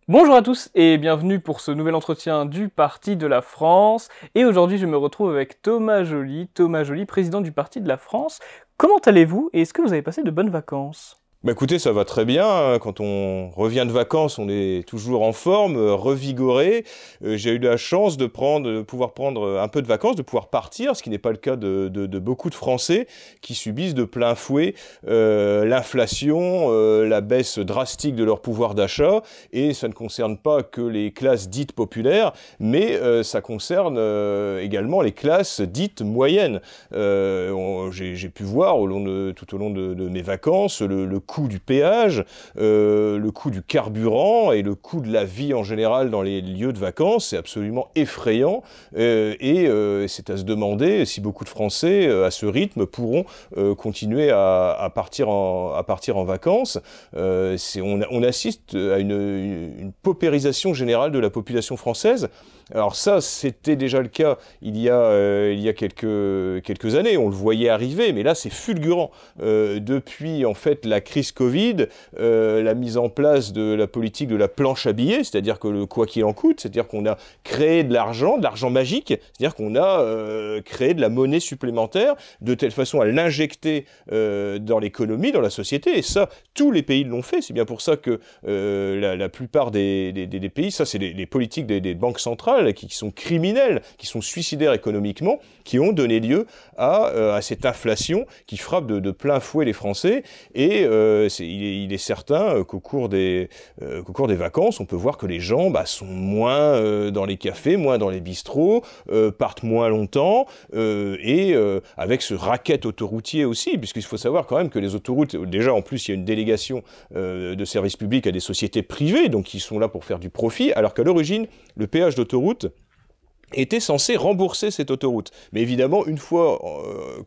Bonjour à tous et bienvenue pour ce nouvel entretien du Parti de la France. Et aujourd'hui, je me retrouve avec Thomas Joly, président du Parti de la France. Comment allez-vous et est-ce que vous avez passé de bonnes vacances? Bah écoutez, ça va très bien, hein. Quand on revient de vacances, on est toujours en forme, revigoré. J'ai eu la chance de pouvoir prendre un peu de vacances, de pouvoir partir, ce qui n'est pas le cas de beaucoup de Français qui subissent de plein fouet l'inflation, la baisse drastique de leur pouvoir d'achat. Et ça ne concerne pas que les classes dites populaires, mais ça concerne également les classes dites moyennes. J'ai pu voir tout au long de mes vacances le coût du péage, le coût du carburant et le coût de la vie en général dans les lieux de vacances. C'est absolument effrayant c'est à se demander si beaucoup de Français à ce rythme pourront continuer à partir en vacances. On assiste à une paupérisation générale de la population française. Alors ça, c'était déjà le cas il y a quelques années, on le voyait arriver, mais là c'est fulgurant. Depuis en fait la crise Covid, la mise en place de la politique de la planche à billets, c'est-à-dire que le quoi qu'il en coûte, c'est-à-dire qu'on a créé de l'argent magique, c'est-à-dire qu'on a créé de la monnaie supplémentaire de telle façon à l'injecter dans l'économie, dans la société, et ça, tous les pays l'ont fait. C'est bien pour ça que la plupart des pays, ça c'est les politiques des banques centrales, qui sont criminels, qui sont suicidaires économiquement, qui ont donné lieu à cette inflation qui frappe de plein fouet les Français. Et il est certain qu'au cours des vacances, on peut voir que les gens sont moins dans les cafés, moins dans les bistrots, partent moins longtemps, avec ce racket autoroutier aussi, puisqu'il faut savoir quand même que les autoroutes, déjà en plus il y a une délégation de services publics à des sociétés privées, donc qui sont là pour faire du profit, alors qu'à l'origine, le péage d'autoroute était censé rembourser cette autoroute. Mais évidemment, une fois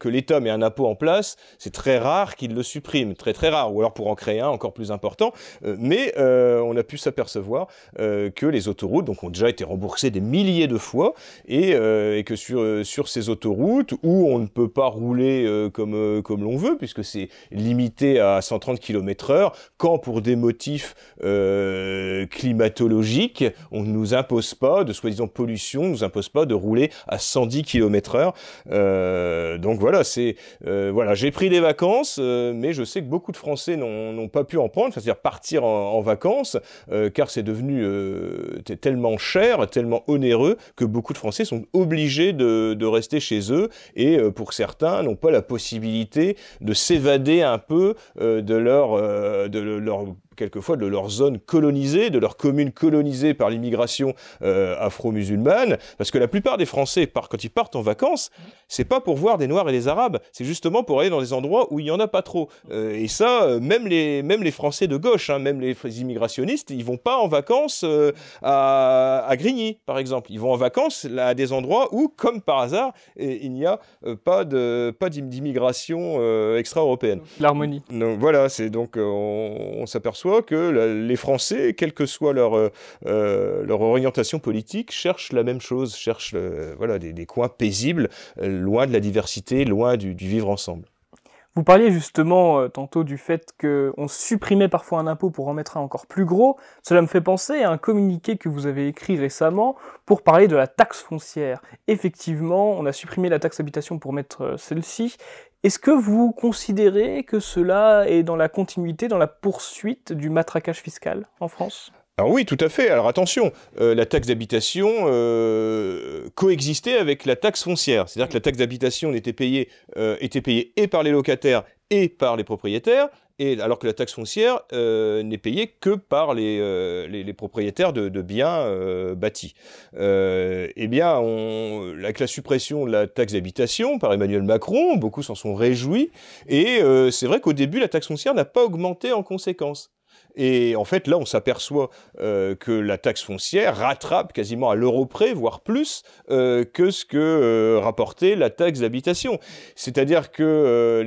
que l'État met un impôt en place, c'est très rare qu'il le supprime, très très rare, ou alors pour en créer un encore plus important. On a pu s'apercevoir que les autoroutes donc, ont déjà été remboursées des milliers de fois, et que sur ces autoroutes, où on ne peut pas rouler comme l'on veut, puisque c'est limité à 130 km/h, quand pour des motifs climatologiques, on ne nous impose pas, de soi-disant pollution, nous impose pas de rouler à 110 km/h. Donc voilà, j'ai pris des vacances, mais je sais que beaucoup de Français n'ont pas pu en prendre, c'est-à-dire partir en vacances, car c'est devenu tellement cher, tellement onéreux, que beaucoup de Français sont obligés de rester chez eux, et pour certains n'ont pas la possibilité de s'évader un peu quelquefois de leur zone colonisée, de leur commune colonisée par l'immigration afro-musulmane, parce que la plupart des Français, quand ils partent en vacances, c'est pas pour voir des Noirs et des Arabes, c'est justement pour aller dans des endroits où il y en a pas trop. Et ça, même les Français de gauche, hein, même les immigrationnistes, ils vont pas en vacances à Grigny, par exemple. Ils vont en vacances à des endroits où, comme par hasard, il n'y a pas d'immigration extra-européenne. L'harmonie. Donc voilà, on s'aperçoit que les Français, quelle que soit leur orientation politique, cherchent la même chose, cherchent des coins paisibles, loin de la diversité, loin du vivre ensemble. Vous parliez justement tantôt du fait qu'on supprimait parfois un impôt pour en mettre un encore plus gros. Cela me fait penser à un communiqué que vous avez écrit récemment pour parler de la taxe foncière. Effectivement, on a supprimé la taxe habitation pour mettre celle-ci. Est-ce que vous considérez que cela est dans la continuité, dans la poursuite du matraquage fiscal en France ? Alors oui, tout à fait. Alors attention, la taxe d'habitation coexistait avec la taxe foncière. C'est-à-dire que la taxe d'habitation était payée et par les locataires et par les propriétaires, alors que la taxe foncière n'est payée que par les propriétaires de biens bâtis. Avec la suppression de la taxe d'habitation par Emmanuel Macron, beaucoup s'en sont réjouis, et c'est vrai qu'au début, la taxe foncière n'a pas augmenté en conséquence. Et en fait, là, on s'aperçoit que la taxe foncière rattrape quasiment à l'euro près, voire plus, que ce que rapportait la taxe d'habitation. C'est-à-dire que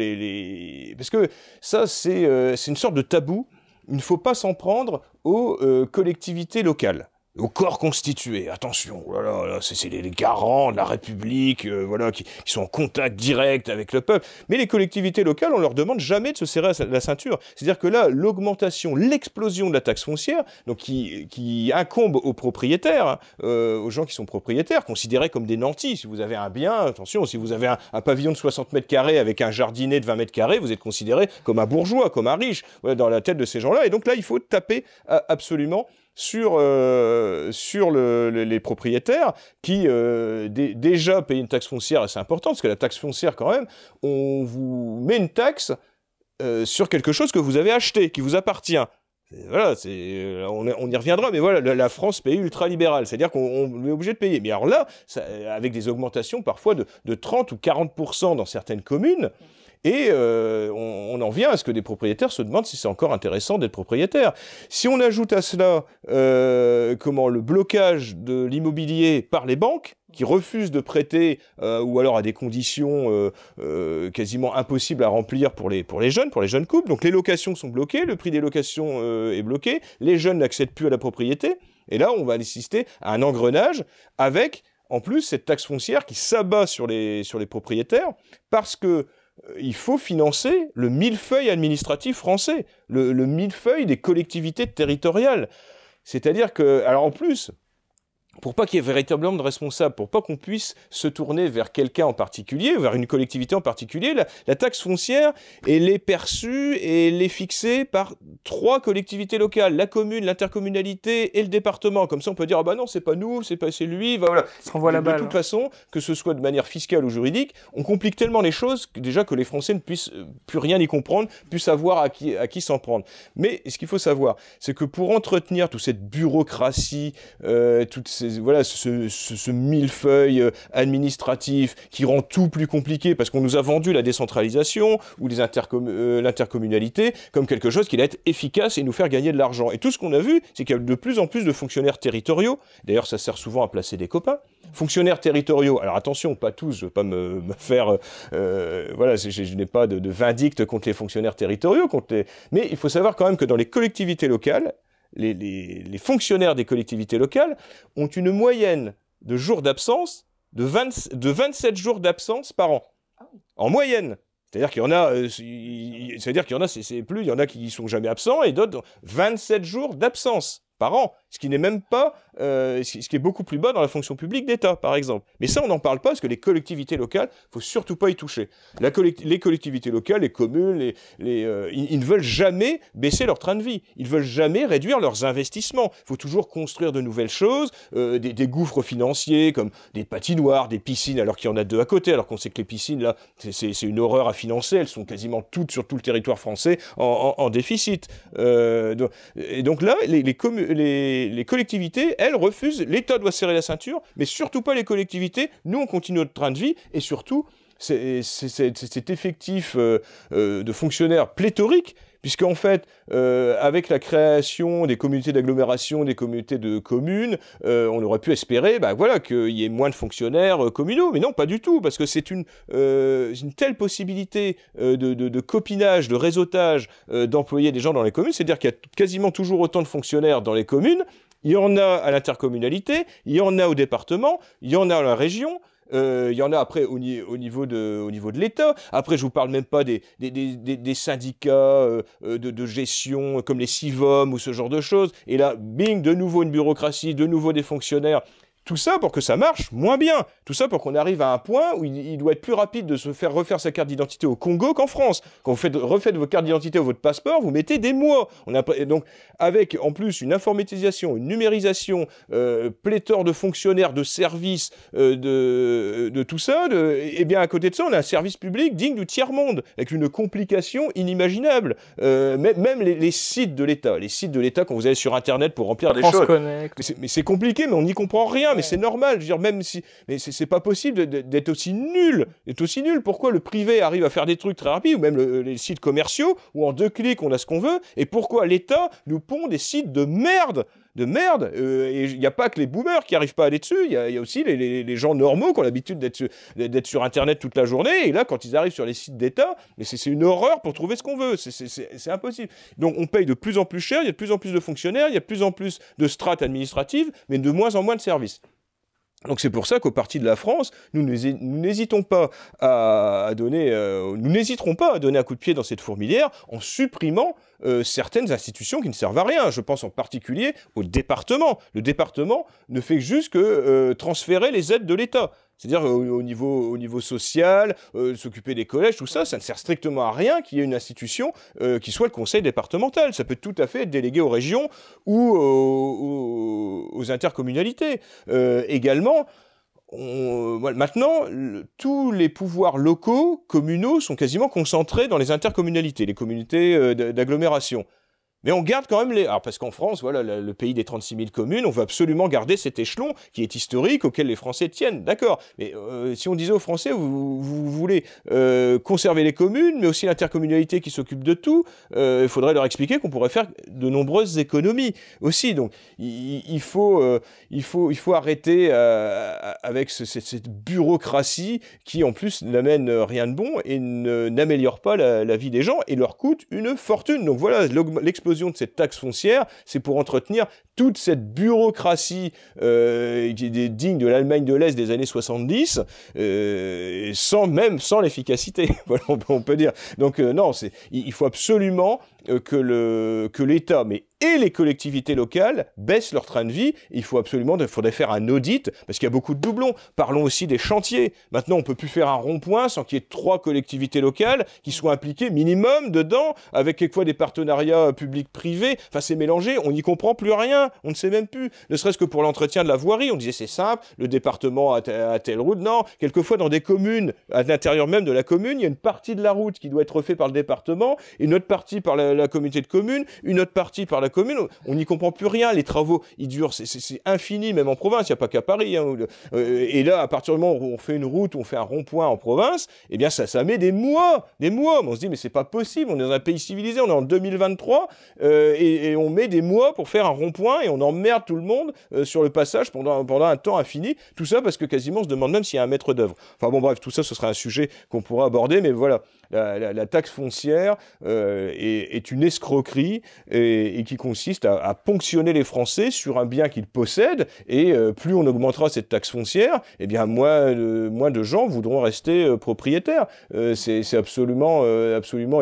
parce que ça, c'est une sorte de tabou. Il ne faut pas s'en prendre aux collectivités locales. au corps constitué, attention, voilà, c'est les garants de la République, voilà, qui sont en contact direct avec le peuple. Mais les collectivités locales, on leur demande jamais de se serrer la ceinture. C'est-à-dire que là, l'augmentation, l'explosion de la taxe foncière, donc qui incombe aux propriétaires, hein, aux gens qui sont propriétaires, considérés comme des nantis. Si vous avez un bien, attention, si vous avez un pavillon de 60 mètres carrés avec un jardinet de 20 mètres carrés, vous êtes considéré comme un bourgeois, comme un riche, voilà, dans la tête de ces gens-là. Et donc là, il faut taper absolument sur les propriétaires qui déjà payent une taxe foncière assez importante, parce que la taxe foncière quand même, on vous met une taxe sur quelque chose que vous avez acheté, qui vous appartient. Voilà, on y reviendra, mais voilà, la France, pays ultralibéral, c'est-à-dire qu'on est obligé de payer. Mais alors là, avec des augmentations parfois de 30 ou 40% dans certaines communes, et on en vient à ce que des propriétaires se demandent si c'est encore intéressant d'être propriétaire. Si on ajoute à cela le blocage de l'immobilier par les banques, qui refusent de prêter, ou alors à des conditions quasiment impossibles à remplir pour les jeunes couples. Donc les locations sont bloquées, le prix des locations est bloqué, les jeunes n'accèdent plus à la propriété, et là on va assister à un engrenage avec, en plus, cette taxe foncière qui s'abat sur les propriétaires, parce que il faut financer le millefeuille administratif français, le millefeuille des collectivités territoriales. C'est-à-dire que, alors en plus, pour pas qu'il y ait véritablement de responsable, pour pas qu'on puisse se tourner vers quelqu'un en particulier, vers une collectivité en particulier, la taxe foncière, elle est perçue et elle est fixée par 3 collectivités locales, la commune, l'intercommunalité et le département. Comme ça, on peut dire, ah bah non, c'est pas nous, c'est lui, voilà. Ça renvoie la balle. De toute façon, que ce soit de manière fiscale ou juridique, on complique tellement les choses que déjà que les Français ne puissent plus rien y comprendre, plus savoir à qui s'en prendre. Mais ce qu'il faut savoir, c'est que pour entretenir toute cette bureaucratie, toutes ces voilà, ce millefeuille administratif qui rend tout plus compliqué parce qu'on nous a vendu la décentralisation ou l'intercommunalité comme quelque chose qui allait être efficace et nous faire gagner de l'argent. Et tout ce qu'on a vu, c'est qu'il y a de plus en plus de fonctionnaires territoriaux. D'ailleurs, ça sert souvent à placer des copains. Fonctionnaires territoriaux, alors attention, pas tous, je ne veux pas me faire... voilà, je n'ai pas de vindicte contre les fonctionnaires territoriaux, mais il faut savoir quand même que dans les collectivités locales, les fonctionnaires des collectivités locales ont une moyenne de jours d'absence de 27 jours d'absence par an. En moyenne. C'est-à-dire qu'il y en a, c'est plus, il y en a qui sont jamais absents et d'autres 27 jours d'absence par an. Ce qui n'est même pas, ce qui est beaucoup plus bas dans la fonction publique d'État, par exemple. Mais ça, on n'en parle pas parce que les collectivités locales, faut surtout pas y toucher. Les collectivités locales, les communes, ils ne veulent jamais baisser leur train de vie. Ils veulent jamais réduire leurs investissements. Il faut toujours construire de nouvelles choses, des gouffres financiers comme des patinoires, des piscines, alors qu'il y en a 2 à côté, alors qu'on sait que les piscines, là, c'est une horreur à financer. Elles sont quasiment toutes sur tout le territoire français en déficit. Et donc là, les collectivités, elles, refusent, l'État doit serrer la ceinture, mais surtout pas les collectivités. Nous, on continue notre train de vie, et surtout, c'est cet effectif de fonctionnaires pléthorique, puisqu'en fait, avec la création des communautés d'agglomération, des communautés de communes, on aurait pu espérer qu'il y ait moins de fonctionnaires communaux. Mais non, pas du tout, parce que c'est une telle possibilité de copinage, de réseautage, d'employer des gens dans les communes. C'est-à-dire qu'il y a quasiment toujours autant de fonctionnaires dans les communes. Il y en a à l'intercommunalité, il y en a au département, il y en a à la région. Il y en a après au niveau de l'État. Après, je vous parle même pas des syndicats de gestion comme les CIVOM ou ce genre de choses. Et là, bing, de nouveau une bureaucratie, de nouveau des fonctionnaires. Tout ça pour que ça marche moins bien. Tout ça pour qu'on arrive à un point où il doit être plus rapide de se faire refaire sa carte d'identité au Congo qu'en France. Quand vous refaites votre carte d'identité ou votre passeport, vous mettez des mois. Donc, avec en plus une informatisation, une numérisation, pléthore de fonctionnaires, de services, de tout ça, et bien à côté de ça, on a un service public digne du tiers-monde, avec une complication inimaginable. Même les sites de l'État, quand vous allez sur Internet pour remplir des choses. Mais c'est compliqué, mais on n'y comprend rien. Mais c'est normal, je veux dire, même si, mais c'est pas possible d'être aussi nul. Pourquoi le privé arrive à faire des trucs très rapides, ou même les sites commerciaux, où en 2 clics on a ce qu'on veut, et pourquoi l'État nous pond des sites de merde de merde. Et il n'y a pas que les boomers qui n'arrivent pas à aller dessus, il y a aussi les gens normaux qui ont l'habitude d'être sur Internet toute la journée, et là, quand ils arrivent sur les sites d'État, mais c'est une horreur pour trouver ce qu'on veut, c'est impossible. Donc on paye de plus en plus cher, il y a de plus en plus de fonctionnaires, il y a de plus en plus de strates administratives, mais de moins en moins de services. Donc c'est pour ça qu'au Parti de la France, nous n'hésiterons pas à donner un coup de pied dans cette fourmilière en supprimant certaines institutions qui ne servent à rien. Je pense en particulier au département. Le département ne fait juste que transférer les aides de l'État. C'est-à-dire au niveau social, s'occuper des collèges, tout ça, ça ne sert strictement à rien qu'il y ait une institution qui soit le conseil départemental. Ça peut tout à fait être délégué aux régions ou aux intercommunalités. Également, maintenant, tous les pouvoirs locaux, communaux, sont quasiment concentrés dans les intercommunalités, les communautés d'agglomération. Mais on garde quand même Alors, parce qu'en France, voilà, le pays des 36 000 communes, on veut absolument garder cet échelon qui est historique, auquel les Français tiennent, d'accord. Mais si on disait aux Français, vous voulez conserver les communes, mais aussi l'intercommunalité qui s'occupe de tout, il faudrait leur expliquer qu'on pourrait faire de nombreuses économies aussi. Donc, il faut arrêter avec cette bureaucratie qui, en plus, n'amène rien de bon et n'améliore pas la vie des gens et leur coûte une fortune. Donc voilà, l'explosion de cette taxe foncière, c'est pour entretenir toute cette bureaucratie qui est digne de l'Allemagne de l'Est des années 70, sans l'efficacité, voilà, on peut dire. Donc non, il faut absolument que l'État, et les collectivités locales baissent leur train de vie. Il faudrait faire un audit, parce qu'il y a beaucoup de doublons. Parlons aussi des chantiers. Maintenant, on peut plus faire un rond-point sans qu'il y ait 3 collectivités locales qui soient impliquées minimum dedans, avec quelquefois des partenariats publics-privés. Enfin, c'est mélangé, on n'y comprend plus rien, on ne sait même plus. Ne serait-ce que pour l'entretien de la voirie, on disait c'est simple, le département a telle route. Non, quelquefois dans des communes, à l'intérieur même de la commune, il y a une partie de la route qui doit être faite par le département, une autre partie par la communauté de communes, une autre partie par la commune. On n'y comprend plus rien. Les travaux, ils durent, c'est infini, même en province. Il n'y a pas qu'à Paris. Hein. Et là, à partir du moment où on fait une route, où on fait un rond-point en province, eh bien, ça met des mois. Mais on se dit, mais c'est pas possible. On est dans un pays civilisé. On est en 2023 et on met des mois pour faire un rond-point et on emmerde tout le monde sur le passage pendant un temps infini. Tout ça parce que quasiment on se demande même s'il y a un maître d'œuvre. Enfin bon, bref, tout ça, ce sera un sujet qu'on pourra aborder. Mais voilà, la taxe foncière est une escroquerie et qui consiste à ponctionner les Français sur un bien qu'ils possèdent, et plus on augmentera cette taxe foncière, eh bien moins de gens voudront rester propriétaires. C'est absolument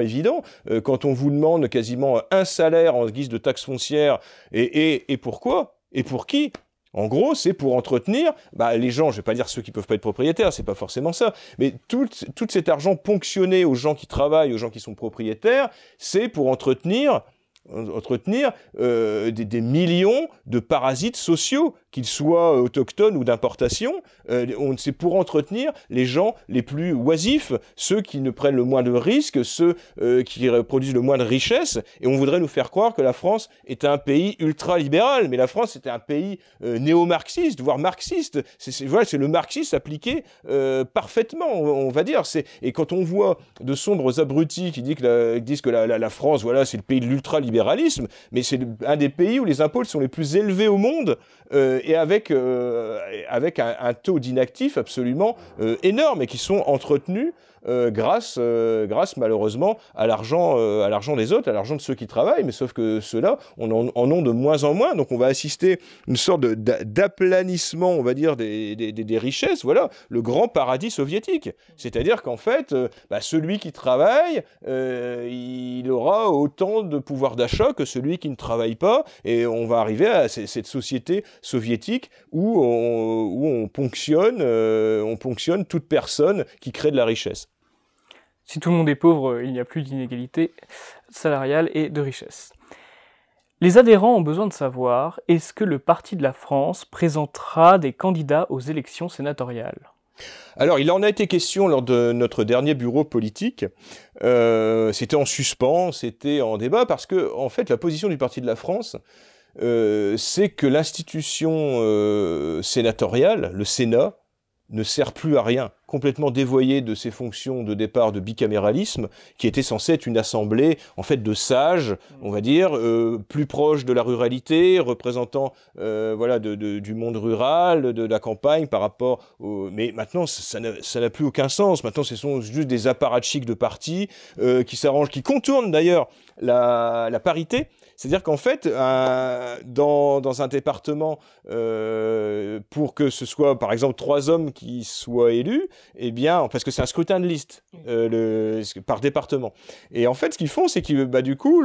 évident. Quand on vous demande quasiment un salaire en guise de taxe foncière, et pourquoi ? Et pour qui ? En gros, c'est pour entretenir les gens, je vais pas dire ceux qui peuvent pas être propriétaires, c'est pas forcément ça, mais tout cet argent ponctionné aux gens qui travaillent, aux gens qui sont propriétaires, c'est pour entretenir des millions de parasites sociaux, qu'ils soient autochtones ou d'importation. C'est pour entretenir les gens les plus oisifs, ceux qui ne prennent le moins de risques, ceux qui produisent le moins de richesses, et on voudrait nous faire croire que la France est un pays ultra-libéral, mais la France est un pays néo-marxiste, voire marxiste. C'est le marxisme appliqué parfaitement, on va dire. Et quand on voit de sombres abrutis qui disent que la France, voilà, c'est le pays de l'ultra-libéralisme, mais c'est un des pays où les impôts sont les plus élevés au monde, et avec un taux d'inactifs absolument énorme, et qui sont entretenus grâce malheureusement à l'argent des autres, à l'argent de ceux qui travaillent, mais sauf que ceux-là en ont de moins en moins. Donc on va assister à une sorte d'aplanissement, on va dire, des richesses. Voilà, le grand paradis soviétique. C'est-à-dire qu'en fait, celui qui travaille, il aura autant de pouvoir d'achat que celui qui ne travaille pas, et on va arriver à cette société soviétique où on ponctionne toute personne qui crée de la richesse. Si tout le monde est pauvre, il n'y a plus d'inégalité salariale et de richesse. Les adhérents ont besoin de savoir, est-ce que le Parti de la France présentera des candidats aux élections sénatoriales ? Alors, il en a été question lors de notre dernier bureau politique. C'était en suspens, c'était en débat, parce que, en fait, la position du Parti de la France, c'est que l'institution sénatoriale, le Sénat, ne sert plus à rien, complètement dévoyé de ses fonctions de départ de bicaméralisme, qui était censée être une assemblée en fait de sages, on va dire, plus proche de la ruralité, représentant voilà du monde rural, de la campagne par rapport au... Mais maintenant ça n'a plus aucun sens. Maintenant ce sont juste des apparatchiks de partis qui s'arrangent, qui contournent d'ailleurs la parité. C'est-à-dire qu'en fait, dans un département, pour que ce soit, par exemple, 3 hommes qui soient élus, eh bien, parce que c'est un scrutin de liste par département. Et en fait, ce qu'ils font, c'est que, du coup,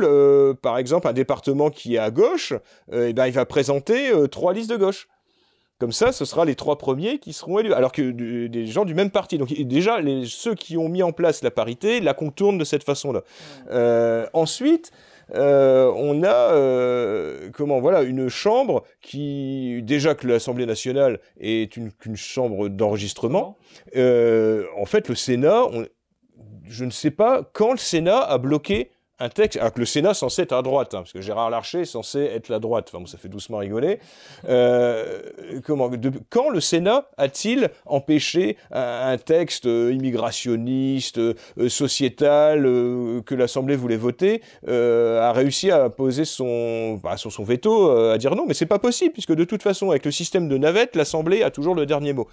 par exemple, un département qui est à gauche, il va présenter 3 listes de gauche. Comme ça, ce sera les 3 premiers qui seront élus, alors que des gens du même parti. Donc déjà, ceux qui ont mis en place la parité la contournent de cette façon-là. Ensuite... on a voilà, une chambre qui, déjà que l'Assemblée nationale est qu'une chambre d'enregistrement, en fait le Sénat, je ne sais pas quand le Sénat a bloqué un texte, alors que le Sénat est censé être à droite, parce que Gérard Larcher est censé être la droite, enfin bon, ça fait doucement rigoler. Quand le Sénat a-t-il empêché un texte immigrationniste, sociétal, que l'Assemblée voulait voter, a réussi à poser son veto, à dire non, mais c'est pas possible, puisque de toute façon, avec le système de navette, l'Assemblée a toujours le dernier mot.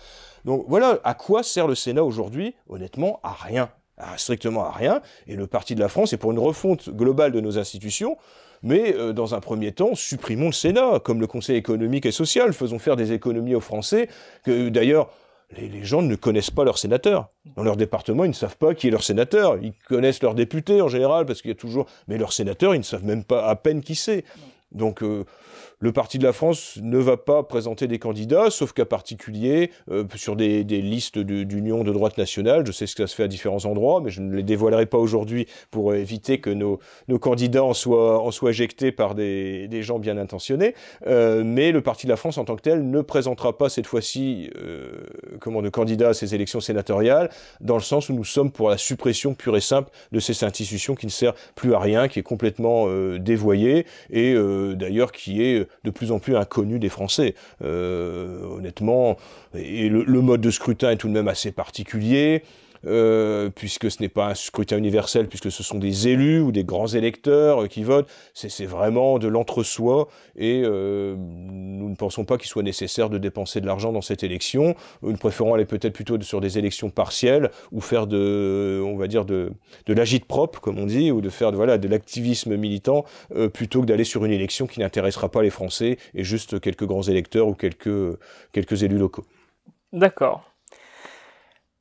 Donc voilà, à quoi sert le Sénat aujourd'hui? Honnêtement, à rien. Strictement à rien, et le Parti de la France est pour une refonte globale de nos institutions, mais dans un premier temps, supprimons le Sénat, comme le Conseil économique et social, faisons faire des économies aux Français, que d'ailleurs, les gens ne connaissent pas leurs sénateurs. Dans leur département, ils ne savent pas qui est leur sénateur, ils connaissent leurs députés en général, parce qu'il y a toujours... Mais leurs sénateurs, ils ne savent même pas à peine qui c'est. Donc... le Parti de la France ne va pas présenter des candidats, sauf cas particulier, sur des listes d'union de droite nationale. Je sais ce que ça se fait à différents endroits, mais je ne les dévoilerai pas aujourd'hui pour éviter que nos candidats en soient éjectés par des gens bien intentionnés. Mais le Parti de la France, en tant que tel, ne présentera pas cette fois-ci de candidats à ces élections sénatoriales, dans le sens où nous sommes pour la suppression pure et simple de ces institutions qui ne sert plus à rien, qui est complètement dévoyée, et d'ailleurs qui est de plus en plus inconnu des Français, honnêtement. Et le mode de scrutin est tout de même assez particulier, puisque ce n'est pas un scrutin universel, puisque ce sont des élus ou des grands électeurs qui votent. C'est vraiment de l'entre-soi, et nous ne pensons pas qu'il soit nécessaire de dépenser de l'argent dans cette élection. Nous préférons aller peut-être plutôt sur des élections partielles, ou faire on va dire de l'agite-propre, comme on dit, ou de faire de l'activisme militant, plutôt que d'aller sur une élection qui n'intéressera pas les Français, et juste quelques grands électeurs ou quelques élus locaux. D'accord.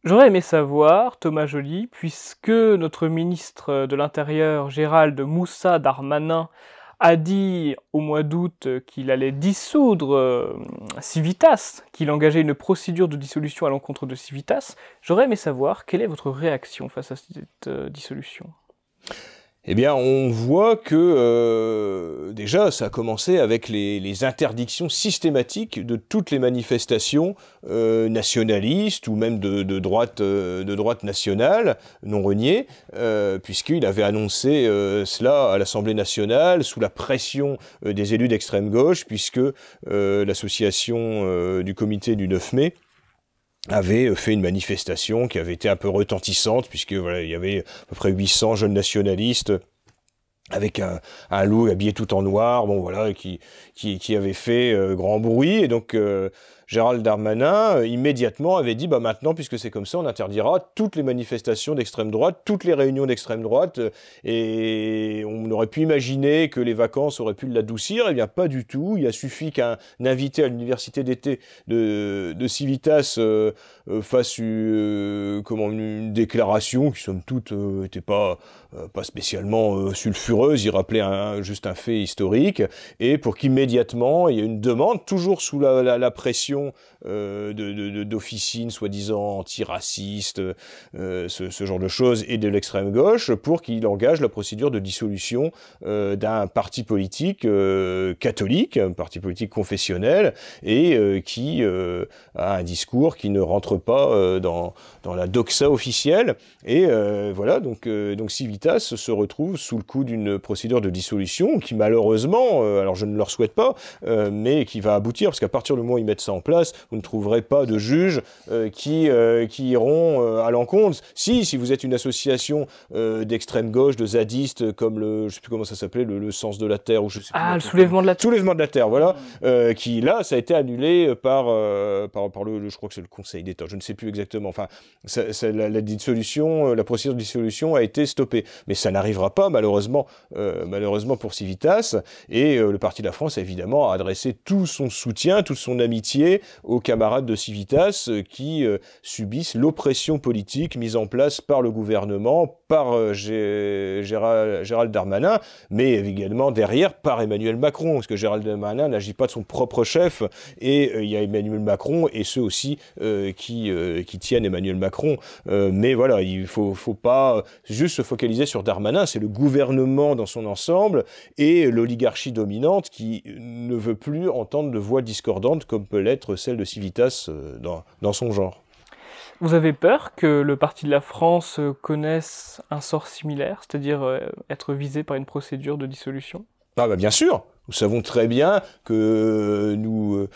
J'aurais aimé savoir, Thomas Joly, puisque notre ministre de l'Intérieur, Gérald Moussa Darmanin, a dit au mois d'août qu'il allait dissoudre Civitas, qu'il engageait une procédure de dissolution à l'encontre de Civitas, j'aurais aimé savoir quelle est votre réaction face à cette dissolution. Eh bien, on voit que déjà, ça a commencé avec les interdictions systématiques de toutes les manifestations nationalistes ou même de droite nationale, non reniées, puisqu'il avait annoncé cela à l'Assemblée nationale sous la pression des élus d'extrême gauche, puisque l'association du comité du 9 mai avait fait une manifestation qui avait été un peu retentissante, puisque il y avait à peu près 800 jeunes nationalistes avec un loup habillé tout en noir, qui avait fait grand bruit, et donc Gérald Darmanin immédiatement avait dit maintenant, puisque c'est comme ça, on interdira toutes les manifestations d'extrême droite, toutes les réunions d'extrême droite, et on aurait pu imaginer que les vacances auraient pu l'adoucir. Eh bien pas du tout, il a suffi qu'un invité à l'université d'été de Civitas fasse une déclaration qui somme toute n'était pas spécialement sulfureuse, il rappelait juste un fait historique, et pour qu'immédiatement il y ait une demande, toujours sous la pression d'officines soi-disant antiracistes, ce genre de choses, et de l'extrême gauche, pour qu'il engage la procédure de dissolution d'un parti politique catholique, un parti politique confessionnel, et qui a un discours qui ne rentre pas dans la doxa officielle. Et donc Civitas se retrouve sous le coup d'une procédure de dissolution qui malheureusement, alors je ne leur souhaite pas, mais qui va aboutir, parce qu'à partir du moment où ils mettent ça en place, place, vous ne trouverez pas de juges qui iront à l'encontre. Si vous êtes une association d'extrême gauche, de zadistes, comme je sais plus comment ça s'appelait, le sens de la terre, ou je sais plus. Le soulèvement de la terre. Soulèvement de la terre, voilà, qui là, ça a été annulé par je crois que c'est le Conseil d'État, je ne sais plus exactement. Enfin, la dissolution, la procédure de dissolution a été stoppée, mais ça n'arrivera pas malheureusement pour Civitas. Et le Parti de la France a évidemment adressé tout son soutien, toute son amitié aux camarades de Civitas qui subissent l'oppression politique mise en place par le gouvernement, par Gérald Darmanin, mais également derrière par Emmanuel Macron, parce que Gérald Darmanin n'agit pas de son propre chef, et il y a Emmanuel Macron et ceux aussi qui tiennent Emmanuel Macron. Mais voilà, il faut pas juste se focaliser sur Darmanin, c'est le gouvernement dans son ensemble et l'oligarchie dominante qui ne veut plus entendre de voix discordantes comme peut l'être celle de Civitas dans son genre. Vous avez peur que le Parti de la France connaisse un sort similaire, c'est-à-dire être visé par une procédure de dissolution ? Ah bah bien sûr. Nous savons très bien que nous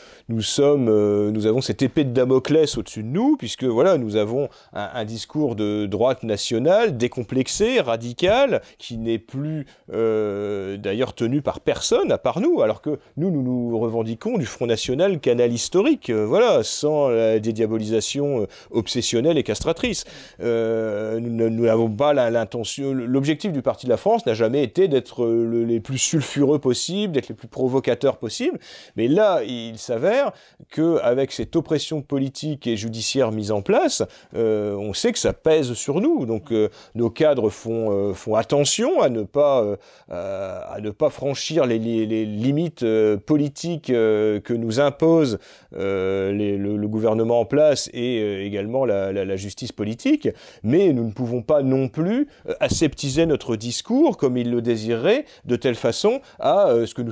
avons cette épée de Damoclès au-dessus de nous, puisque voilà, nous avons un discours de droite nationale, décomplexé, radical, qui n'est plus d'ailleurs tenu par personne à part nous, alors que nous revendiquons du Front National canal historique, voilà, sans la dédiabolisation obsessionnelle et castratrice. Nous n'avons pas l'intention. L'objectif du Parti de la France n'a jamais été d'être les plus sulfureux possibles, d'être les plus provocateurs possibles, mais là, il s'avère qu'avec cette oppression politique et judiciaire mise en place, on sait que ça pèse sur nous, donc nos cadres font attention à ne pas franchir les limites politiques que nous impose le gouvernement en place et également la justice politique, mais nous ne pouvons pas non plus aseptiser notre discours comme ils le désireraient, de telle façon à ce que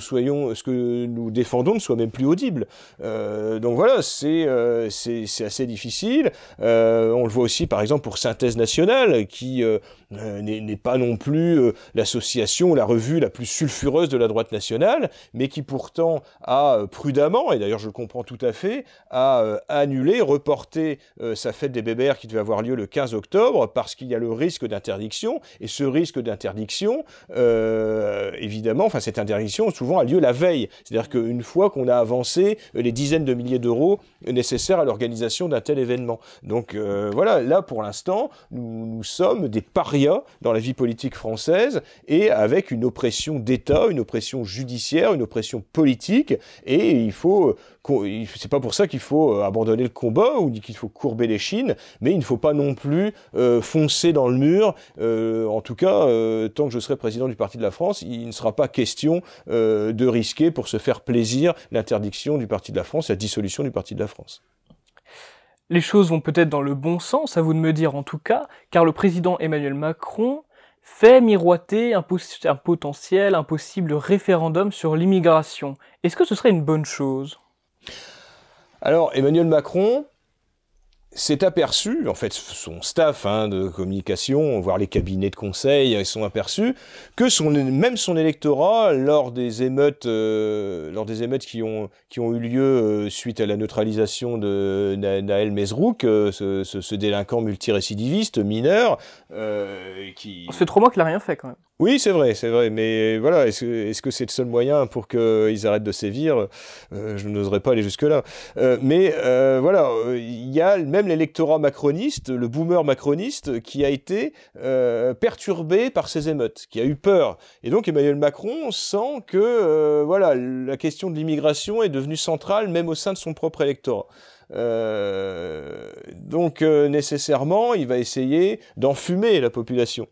nous défendons ne soit même plus audible. Donc voilà, c'est assez difficile. On le voit aussi par exemple pour Synthèse Nationale, qui n'est pas non plus l'association, la revue la plus sulfureuse de la droite nationale, mais qui pourtant a prudemment, et d'ailleurs je le comprends tout à fait, a annulé, reporté sa fête des Bébères qui devait avoir lieu le 15 octobre, parce qu'il y a le risque d'interdiction, et ce risque d'interdiction, évidemment, enfin cette interdiction souvent a lieu la veille, c'est-à-dire qu'une fois qu'on a avancé les dizaines de milliers d'euros nécessaires à l'organisation d'un tel événement. Donc voilà, là pour l'instant, nous sommes des parias dans la vie politique française, et avec une oppression d'État, une oppression judiciaire, une oppression politique, et c'est pas pour ça qu'il faut abandonner le combat ou qu'il faut courber les chines, mais il ne faut pas non plus foncer dans le mur. En tout cas, tant que je serai président du Parti de la France, il ne sera pas question de risquer pour se faire plaisir l'interdiction du Parti de la France, la dissolution du Parti de la France. Les choses vont peut-être dans le bon sens, à vous de me dire en tout cas, car le président Emmanuel Macron fait miroiter un potentiel, un possible référendum sur l'immigration. Est-ce que ce serait une bonne chose ? Alors, Emmanuel Macron s'est aperçu, en fait son staff de communication, voire les cabinets de conseil, sont aperçus que même son électorat, lors des émeutes qui ont eu lieu suite à la neutralisation de Nahel Mesrouk, ce délinquant multirécidiviste mineur, qui... Ça fait 3 mois qu'il n'a rien fait quand même. Oui, c'est vrai, mais voilà, est-ce que c'est le seul moyen pour qu'ils arrêtent de sévir ? Je n'oserais pas aller jusque-là. Mais voilà, il y a même l'électorat macroniste, le boomer macroniste, qui a été perturbé par ces émeutes, qui a eu peur. Et donc Emmanuel Macron sent que voilà, la question de l'immigration est devenue centrale, même au sein de son propre électorat. Donc nécessairement, il va essayer d'enfumer la population.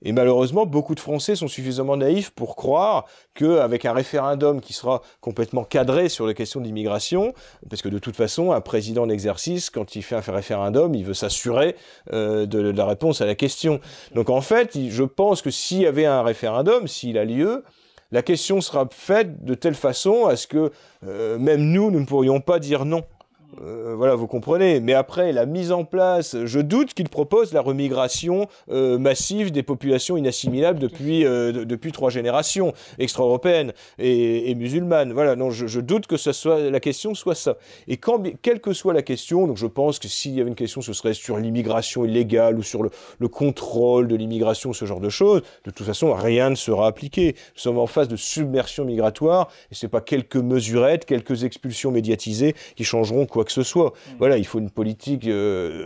Et malheureusement, beaucoup de Français sont suffisamment naïfs pour croire qu'avec un référendum qui sera complètement cadré sur les questions d'immigration, parce que de toute façon, un président en exercice, quand il fait un référendum, il veut s'assurer de la réponse à la question. Donc en fait, je pense que s'il y avait un référendum, s'il a lieu, la question sera faite de telle façon à ce que même nous ne pourrions pas dire non. Voilà, vous comprenez. Mais après, la mise en place, je doute qu'il propose la remigration massive des populations inassimilables depuis 3 générations, extra-européennes et musulmanes. Voilà, non, je doute que la question soit ça. Et quelle que soit la question, donc je pense que s'il y avait une question, ce serait sur l'immigration illégale ou sur le contrôle de l'immigration, ce genre de choses. De toute façon, rien ne sera appliqué. Nous sommes en phase de submersion migratoire et c'est pas quelques mesurettes, quelques expulsions médiatisées qui changeront quoi que ce soit. Voilà, il faut une politique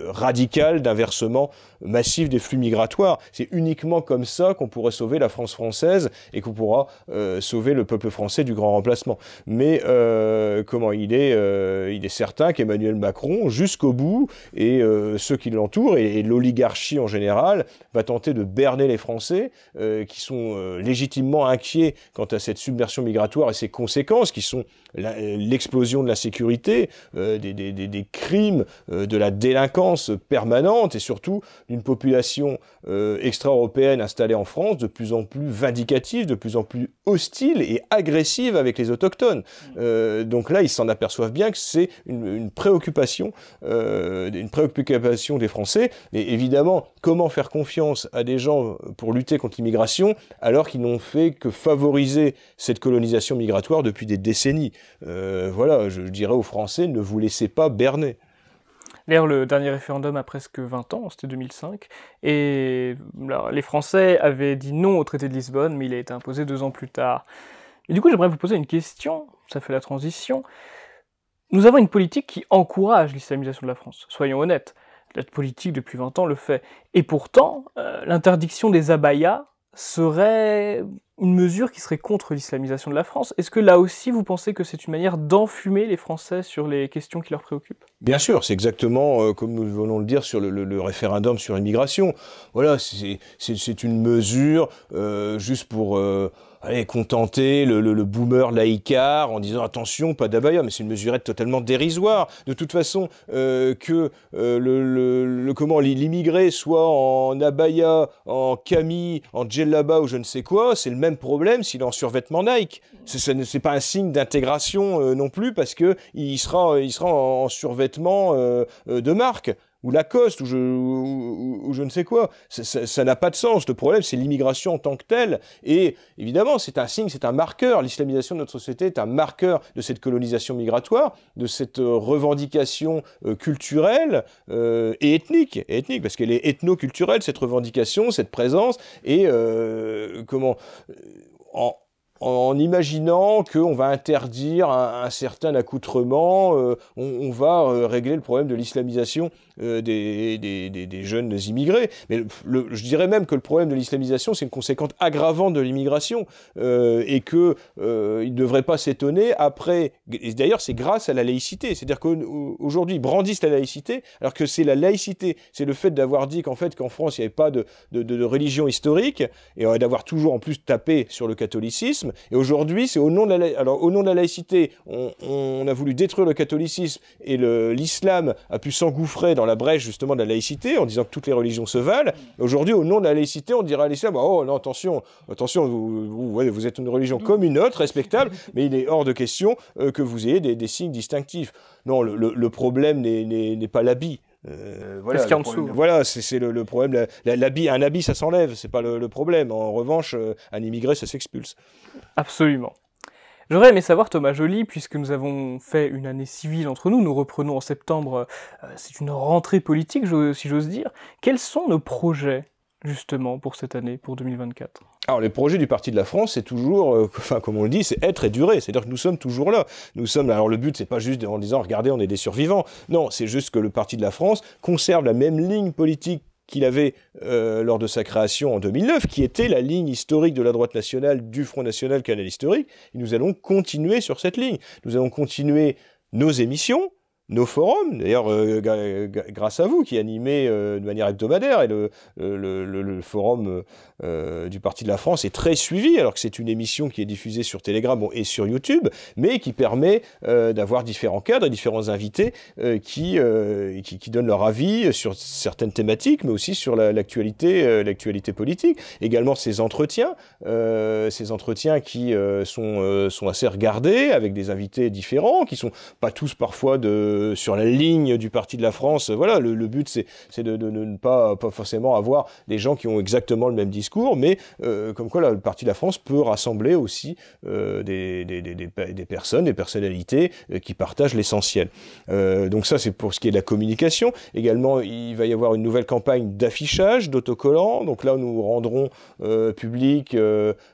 radicale d'inversement massif des flux migratoires. C'est uniquement comme ça qu'on pourrait sauver la France française et qu'on pourra sauver le peuple français du grand remplacement. Mais il est certain qu'Emmanuel Macron, jusqu'au bout, et ceux qui l'entourent, et l'oligarchie en général, va tenter de berner les Français qui sont légitimement inquiets quant à cette submersion migratoire et ses conséquences, qui sont l'explosion de la sécurité, des crimes, de la délinquance permanente et surtout d'une population extra-européenne installée en France de plus en plus vindicative, de plus en plus hostile et agressive avec les autochtones. Donc là, ils s'en aperçoivent bien que c'est une préoccupation des Français. Et évidemment, comment faire confiance à des gens pour lutter contre l'immigration alors qu'ils n'ont fait que favoriser cette colonisation migratoire depuis des décennies. Voilà, je dirais aux Français, ne vous laissez pas berner. D'ailleurs, le dernier référendum a presque 20 ans, c'était 2005, et alors, les Français avaient dit non au traité de Lisbonne, mais il a été imposé 2 ans plus tard. Et du coup, j'aimerais vous poser une question, ça fait la transition. Nous avons une politique qui encourage l'islamisation de la France, soyons honnêtes. La politique, depuis 20 ans, le fait. Et pourtant, l'interdiction des abayas serait une mesure qui serait contre l'islamisation de la France. Est-ce que là aussi, vous pensez que c'est une manière d'enfumer les Français sur les questions qui leur préoccupent ? Bien sûr, c'est exactement comme nous venons de le dire sur le référendum sur l'immigration. Voilà, c'est une mesure juste pour contenter le boomer laïcard en disant attention, pas d'abaya, mais c'est une mesurette totalement dérisoire. De toute façon, l'immigré soit en abaya, en camis, en djellaba ou je ne sais quoi, c'est le même problème s'il est en survêtement Nike. C'est pas un signe d'intégration non plus parce que il sera en survêtement de marque. Ou Lacoste, ou je ne sais quoi. Ça n'a pas de sens. Le problème, c'est l'immigration en tant que telle. Et évidemment, c'est un signe, c'est un marqueur. L'islamisation de notre société est un marqueur de cette colonisation migratoire, de cette revendication culturelle et ethnique, parce qu'elle est ethno-culturelle, cette revendication, cette présence, et en imaginant qu'on va interdire un certain accoutrement, on va régler le problème de l'islamisation des jeunes immigrés. Mais je dirais même que le problème de l'islamisation, c'est une conséquence aggravante de l'immigration et que il ne devrait pas s'étonner après. Et d'ailleurs, c'est grâce à la laïcité. C'est-à-dire qu'aujourd'hui, ils brandissent la laïcité, alors que c'est la laïcité, c'est le fait d'avoir dit qu'en France, il n'y avait pas de religion historique et d'avoir toujours en plus tapé sur le catholicisme. Et aujourd'hui, c'est au nom de la laïcité, on a voulu détruire le catholicisme et l'islam a pu s'engouffrer dans la brèche justement de la laïcité en disant que toutes les religions se valent. Aujourd'hui, au nom de la laïcité, on dira à l'islam oh non, attention, vous êtes une religion comme une autre, respectable, mais il est hors de question que vous ayez des signes distinctifs. Non, le problème n'est pas l'habit. Voilà, ce en dessous. Voilà, c'est le problème. Un habit, ça s'enlève, c'est pas le problème. En revanche, un immigré, ça s'expulse. Absolument. J'aurais aimé savoir, Thomas Joly, puisque nous avons fait une année civile entre nous reprenons en septembre, c'est une rentrée politique, si j'ose dire. Quels sont nos projets, justement, pour cette année, pour 2024 ? Alors, les projets du Parti de la France, c'est toujours, comme on le dit, c'est être et durer. C'est-à-dire que nous sommes toujours là. Alors, le but, c'est pas juste en disant, regardez, on est des survivants. Non, c'est juste que le Parti de la France conserve la même ligne politique qu'il avait lors de sa création en 2009, qui était la ligne historique de la droite nationale, du Front National Canal Historique. Et nous allons continuer sur cette ligne. Nous allons continuer nos émissions, nos forums, d'ailleurs grâce à vous qui animez de manière hebdomadaire, et le forum du Parti de la France est très suivi, alors que c'est une émission qui est diffusée sur Telegram et sur YouTube, mais qui permet d'avoir différents cadres et différents invités qui donnent leur avis sur certaines thématiques, mais aussi sur l'actualité politique. Également ces entretiens qui sont assez regardés, avec des invités différents, qui sont pas tous parfois de sur la ligne du Parti de la France. Voilà, le but c'est de ne pas forcément avoir des gens qui ont exactement le même discours, mais comme quoi là, le Parti de la France peut rassembler aussi des personnes, des personnalités qui partagent l'essentiel. Donc ça, c'est pour ce qui est de la communication. Également, il va y avoir une nouvelle campagne d'affichage, d'autocollants. Donc là, nous rendrons public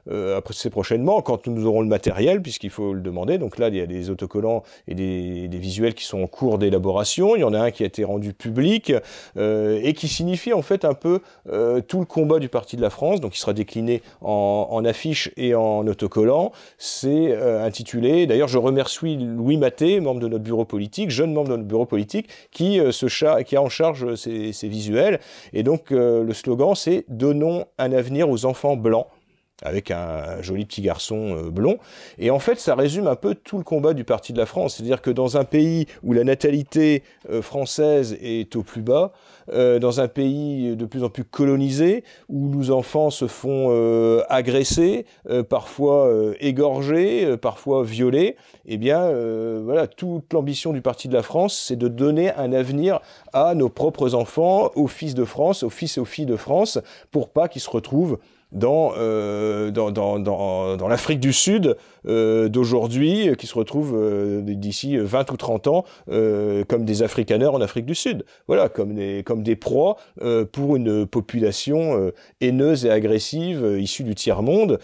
après ces prochainement, quand nous aurons le matériel, puisqu'il faut le demander. Donc là, il y a des autocollants et des visuels qui sont en cours d'élaboration. Il y en a un qui a été rendu public et qui signifie en fait un peu tout le combat du Parti de la France. Donc il sera décliné en affiche et en autocollant. C'est intitulé, d'ailleurs je remercie Louis Maté, membre de notre bureau politique, jeune membre de notre bureau politique, qui a en charge ces visuels. Et donc le slogan c'est « Donnons un avenir aux enfants blancs ». Avec un joli petit garçon blond. Et en fait, ça résume un peu tout le combat du Parti de la France. C'est-à-dire que dans un pays où la natalité française est au plus bas, dans un pays de plus en plus colonisé, où nos enfants se font agresser, parfois égorger, parfois violer, eh bien, voilà, toute l'ambition du Parti de la France, c'est de donner un avenir à nos propres enfants, aux fils de France, aux fils et aux filles de France, pour pas qu'ils se retrouvent dans l'Afrique du Sud d'aujourd'hui, qui se retrouvent d'ici 20 ou 30 ans comme des afrikaners en Afrique du Sud. Voilà, comme des proies pour une population haineuse et agressive issue du tiers-monde,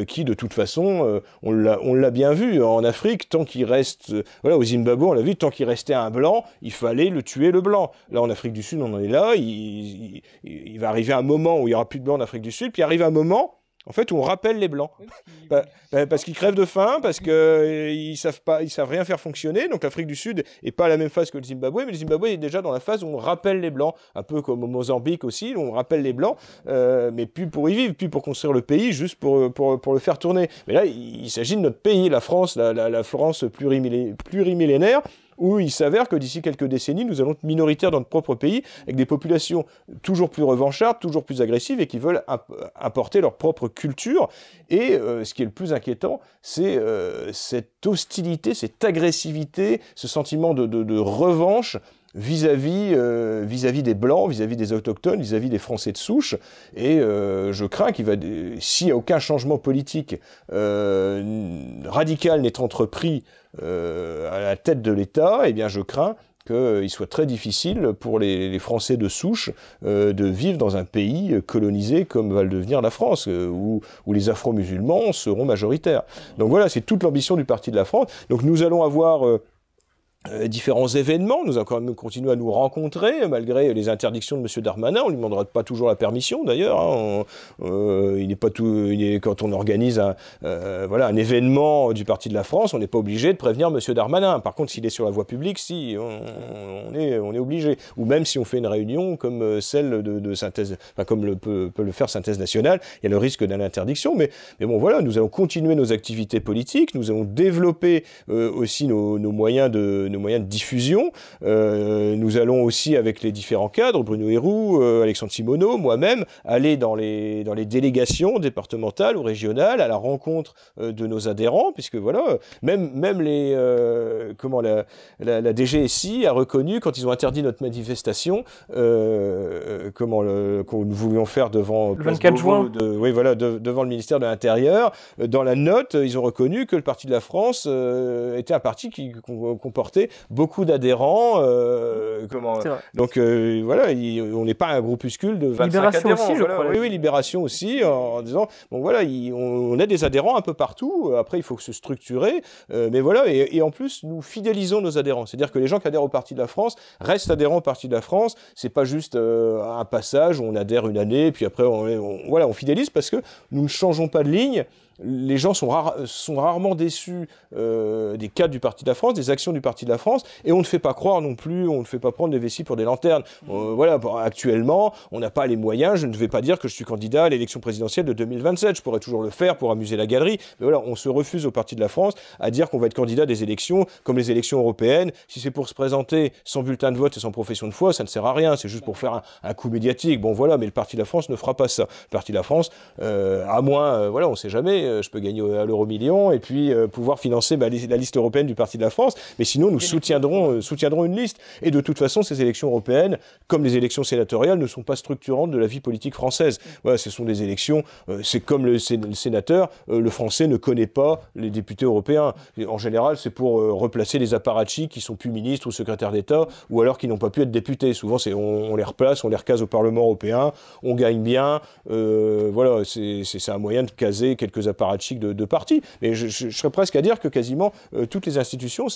qui de toute façon, on l'a bien vu en Afrique, tant qu'il reste, voilà, au Zimbabwe, on l'a vu, tant qu'il restait un blanc, il fallait le tuer le blanc. Là, en Afrique du Sud, on en est là, il va arriver un moment où il n'y aura plus de blancs en Afrique du Sud, puis arrive un moment, en fait, où on rappelle les blancs. Parce qu'ils crèvent de faim, parce qu'ils savent rien faire fonctionner. Donc l'Afrique du Sud est pas à la même phase que le Zimbabwe, mais le Zimbabwe est déjà dans la phase où on rappelle les blancs, un peu comme au Mozambique aussi, où on rappelle les blancs, mais plus pour y vivre, plus pour construire le pays, juste pour le faire tourner. Mais là, il s'agit de notre pays, la France, la France plurimillénaire, où il s'avère que d'ici quelques décennies, nous allons être minoritaires dans notre propre pays, avec des populations toujours plus revanchardes, toujours plus agressives, et qui veulent importer leur propre culture. Et ce qui est le plus inquiétant, c'est cette hostilité, cette agressivité, ce sentiment de revanche vis-à-vis des Blancs, vis-à-vis des Autochtones, vis-à-vis des Français de souche. Et je crains s'il n'y a aucun changement politique radical n'est entrepris à la tête de l'État, eh bien je crains qu'il soit très difficile pour les Français de souche de vivre dans un pays colonisé comme va le devenir la France, où les Afro-musulmans seront majoritaires. Donc voilà, c'est toute l'ambition du Parti de la France. Donc nous allons avoir différents événements, nous allons quand même continuer à nous rencontrer, malgré les interdictions de M. Darmanin. On ne lui demandera pas toujours la permission, d'ailleurs. Hein. Quand on organise un événement du Parti de la France, on n'est pas obligé de prévenir M. Darmanin. Par contre, s'il est sur la voie publique, si, on est obligé. Ou même si on fait une réunion comme celle de synthèse, enfin, comme peut le faire Synthèse Nationale, il y a le risque d'une interdiction. Mais bon, voilà, nous allons continuer nos activités politiques, nous allons développer aussi nos moyens de diffusion. Nous allons aussi, avec les différents cadres, Bruno Héroux, Alexandre Simoneau, moi-même, aller dans les délégations départementales ou régionales, à la rencontre de nos adhérents, puisque voilà, même la DGSI a reconnu, quand ils ont interdit notre manifestation, que nous voulions faire devant le 24 juin. Devant le ministère de l'Intérieur, dans la note, ils ont reconnu que le Parti de la France était un parti qui comportait beaucoup d'adhérents. Donc voilà, on n'est pas un groupuscule de 25 Libération adhérents. Aussi, je crois. Oui, Libération aussi, en disant, bon voilà, on a des adhérents un peu partout, après il faut se structurer, mais voilà, et en plus, nous fidélisons nos adhérents. C'est-à-dire que les gens qui adhèrent au Parti de la France restent adhérents au Parti de la France, c'est pas juste un passage où on adhère une année, puis après on fidélise parce que nous ne changeons pas de ligne. Les gens sont rarement déçus des cadres du Parti de la France, des actions du Parti de la France, et on ne fait pas croire non plus, on ne fait pas prendre des vessies pour des lanternes. Voilà, actuellement, on n'a pas les moyens, je ne vais pas dire que je suis candidat à l'élection présidentielle de 2027, je pourrais toujours le faire pour amuser la galerie, mais voilà, on se refuse au Parti de la France à dire qu'on va être candidat à des élections comme les élections européennes. Si c'est pour se présenter sans bulletin de vote et sans profession de foi, ça ne sert à rien, c'est juste pour faire un coup médiatique. Bon voilà, mais le Parti de la France ne fera pas ça. Le Parti de la France, à moins, voilà, on ne sait jamais, je peux gagner à l'euro-million et puis pouvoir financer la liste européenne du Parti de la France. Mais sinon, nous soutiendrons une liste. Et de toute façon, ces élections européennes, comme les élections sénatoriales, ne sont pas structurantes de la vie politique française. Voilà, ce sont des élections, c'est comme le sénateur, le Français ne connaît pas les députés européens. Et en général, c'est pour replacer les apparatchiks qui sont plus ministres ou secrétaires d'État, ou alors qui n'ont pas pu être députés. Souvent, on les replace, on les recase au Parlement européen, on gagne bien. Voilà, c'est un moyen de caser quelques apparatchiks de partis. Mais je serais presque à dire que quasiment toutes les institutions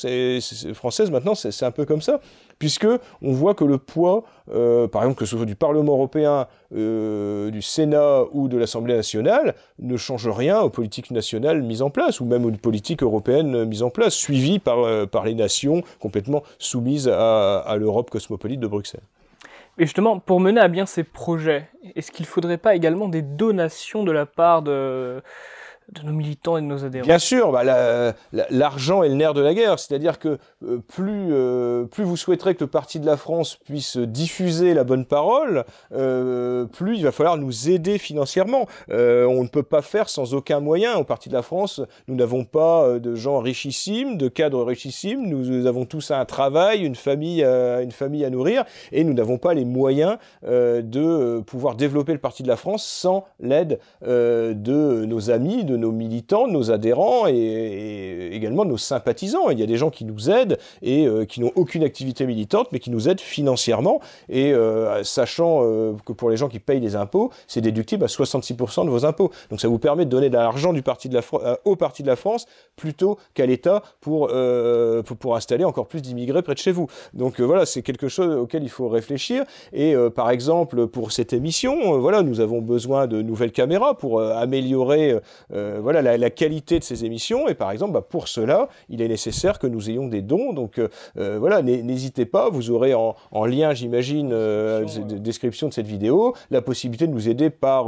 françaises maintenant, c'est un peu comme ça, puisque on voit que le poids, par exemple, que ce soit du Parlement européen, du Sénat ou de l'Assemblée nationale, ne change rien aux politiques nationales mises en place, ou même aux politiques européennes mises en place, suivies par les nations complètement soumises à l'Europe cosmopolite de Bruxelles. Et justement, pour mener à bien ces projets, est-ce qu'il ne faudrait pas également des donations de la part de nos militants et de nos adhérents? Bien sûr, l'argent est le nerf de la guerre, c'est-à-dire que plus vous souhaiterez que le Parti de la France puisse diffuser la bonne parole, plus il va falloir nous aider financièrement. On ne peut pas faire sans aucun moyen. Au Parti de la France, nous n'avons pas de gens richissimes, de cadres richissimes, nous avons tous un travail, une famille à nourrir, et nous n'avons pas les moyens de pouvoir développer le Parti de la France sans l'aide de nos amis, de nos militants, de nos adhérents et également de nos sympathisants. Il y a des gens qui nous aident et qui n'ont aucune activité militante, mais qui nous aident financièrement. Et sachant que pour les gens qui payent des impôts, c'est déductible à 66% de vos impôts. Donc ça vous permet de donner de l'argent au Parti de la France plutôt qu'à l'État pour installer encore plus d'immigrés près de chez vous. Donc voilà, c'est quelque chose auquel il faut réfléchir. Et par exemple, pour cette émission, voilà, nous avons besoin de nouvelles caméras pour améliorer voilà, la qualité de ces émissions. Et par exemple, pour cela, il est nécessaire que nous ayons des dons. Donc voilà, n'hésitez pas, vous aurez en lien, j'imagine, description de cette vidéo, la possibilité de nous aider par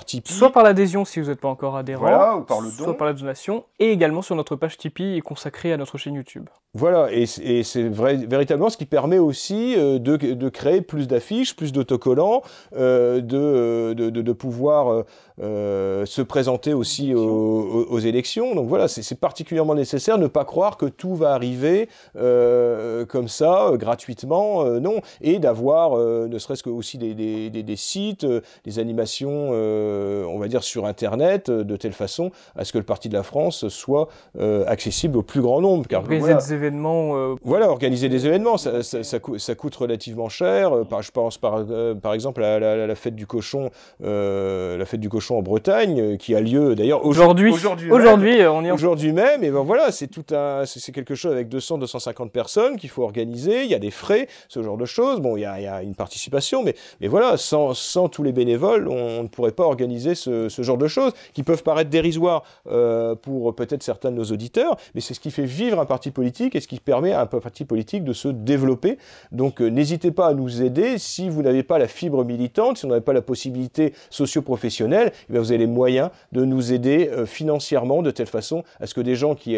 Tipeee. Soit par l'adhésion si vous n'êtes pas encore adhérent, voilà, ou par le don. Soit par la donation, et également sur notre page Tipeee consacrée à notre chaîne YouTube. Voilà, et c'est véritablement ce qui permet aussi de créer plus d'affiches, plus d'autocollants, de pouvoir se présenter aussi aux élections. Donc voilà, c'est particulièrement nécessaire, ne pas croire que tout va arriver comme ça, gratuitement, non, et d'avoir ne serait-ce que aussi des sites, des animations, on va dire sur Internet, de telle façon à ce que le Parti de la France soit accessible au plus grand nombre. Car, organiser des événements. Voilà, organiser des événements, ça coûte relativement cher. Je pense par exemple à la fête du cochon, en Bretagne, qui a lieu d'ailleurs aujourd'hui même. Et ben voilà, c'est quelque chose avec 200-250 personnes qu'il faut organiser. Il y a des frais, ce genre de choses. Bon, il y a une participation, mais voilà, sans tous les bénévoles, on ne pourrait pas organiser ce genre de choses qui peuvent paraître dérisoires pour peut-être certains de nos auditeurs, mais c'est ce qui fait vivre un parti politique et ce qui permet à un parti politique de se développer. Donc n'hésitez pas à nous aider. Si vous n'avez pas la fibre militante, si vous n'avez pas la possibilité socio-professionnelle, eh bien vous avez les moyens de nous aider financièrement de telle façon à ce que des gens qui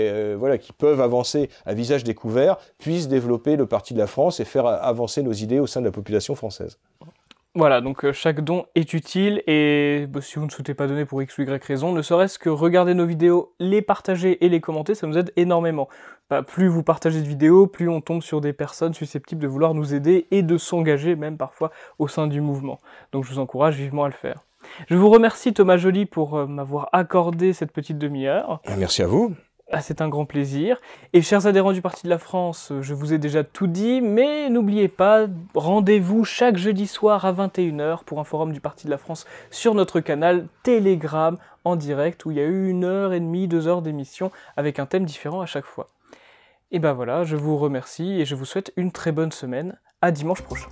peuvent avancer à visage découvert puissent développer le Parti de la France et faire avancer nos idées au sein de la population française. Voilà, donc chaque don est utile et si vous ne souhaitez pas donner pour X ou Y raison, ne serait-ce que regarder nos vidéos, les partager et les commenter, ça nous aide énormément. Plus vous partagez de vidéos, plus on tombe sur des personnes susceptibles de vouloir nous aider et de s'engager même parfois au sein du mouvement. Donc je vous encourage vivement à le faire. Je vous remercie Thomas Joly pour m'avoir accordé cette petite demi-heure. Merci à vous. C'est un grand plaisir. Et chers adhérents du Parti de la France, je vous ai déjà tout dit, mais n'oubliez pas, rendez-vous chaque jeudi soir à 21h pour un forum du Parti de la France sur notre canal Telegram en direct, où il y a eu 1h30, 2 heures d'émission avec un thème différent à chaque fois. Et ben voilà, je vous remercie et je vous souhaite une très bonne semaine. À dimanche prochain.